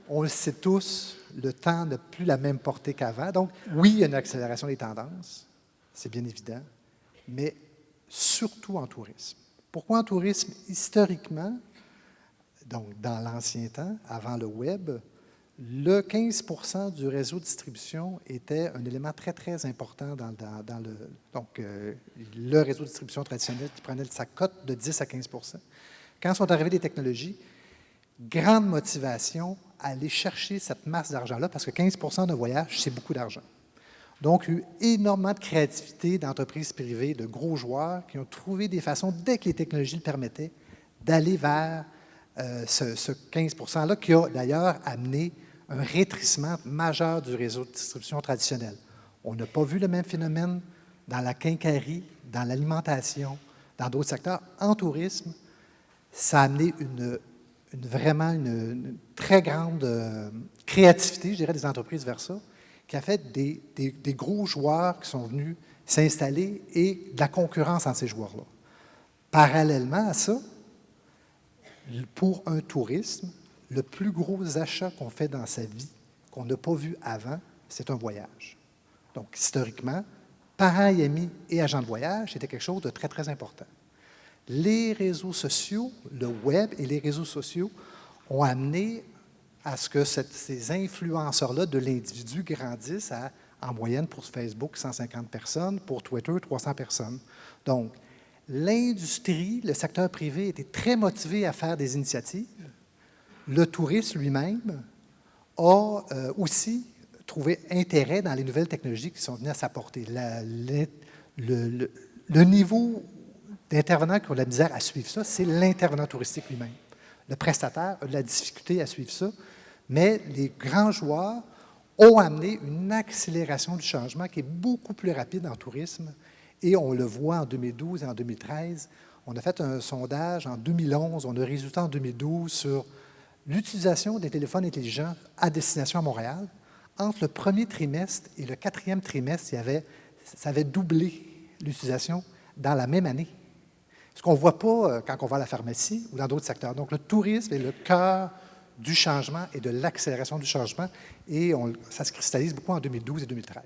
on le sait tous, le temps n'a plus la même portée qu'avant. Donc, oui, il y a une accélération des tendances, c'est bien évident, mais surtout en tourisme. Pourquoi en tourisme? Historiquement, donc dans l'ancien temps, avant le web, le 15% du réseau de distribution était un élément très, très important dans le réseau de distribution traditionnel qui prenait sa cote de 10 à 15%. Quand sont arrivées les technologies, grande motivation à aller chercher cette masse d'argent-là, parce que 15% d'un voyage, c'est beaucoup d'argent. Donc, il y a eu énormément de créativité d'entreprises privées, de gros joueurs qui ont trouvé des façons, dès que les technologies le permettaient, d'aller vers ce 15%-là, qui a d'ailleurs amené un rétrécissement majeur du réseau de distribution traditionnel. On n'a pas vu le même phénomène dans la quincaillerie, dans l'alimentation, dans d'autres secteurs. En tourisme, ça a amené vraiment une très grande créativité, je dirais, des entreprises vers ça, qui a fait des gros joueurs qui sont venus s'installer et de la concurrence entre ces joueurs-là. Parallèlement à ça, pour un tourisme, le plus gros achat qu'on fait dans sa vie, qu'on n'a pas vu avant, c'est un voyage. Donc, historiquement, parents et amis et agents de voyage, c'était quelque chose de très, très important. Les réseaux sociaux, le web et les réseaux sociaux ont amené à ce que ces influenceurs-là de l'individu grandissent à, en moyenne pour Facebook, 150 personnes, pour Twitter, 300 personnes. Donc, l'industrie, le secteur privé était très motivé à faire des initiatives. Le tourisme lui-même a aussi trouvé intérêt dans les nouvelles technologies qui sont venues à sa portée. Le niveau d'intervenants qui ont de la misère à suivre ça, c'est l'intervenant touristique lui-même. Le prestataire a de la difficulté à suivre ça, mais les grands joueurs ont amené une accélération du changement qui est beaucoup plus rapide en tourisme. Et on le voit en 2012 et en 2013. On a fait un sondage en 2011, on a un résultat en 2012 sur l'utilisation des téléphones intelligents à destination à Montréal. Entre le premier trimestre et le quatrième trimestre, ça avait doublé l'utilisation dans la même année. Ce qu'on ne voit pas quand on va à la pharmacie ou dans d'autres secteurs. Donc, le tourisme est le cœur du changement et de l'accélération du changement, et ça se cristallise beaucoup en 2012 et 2013.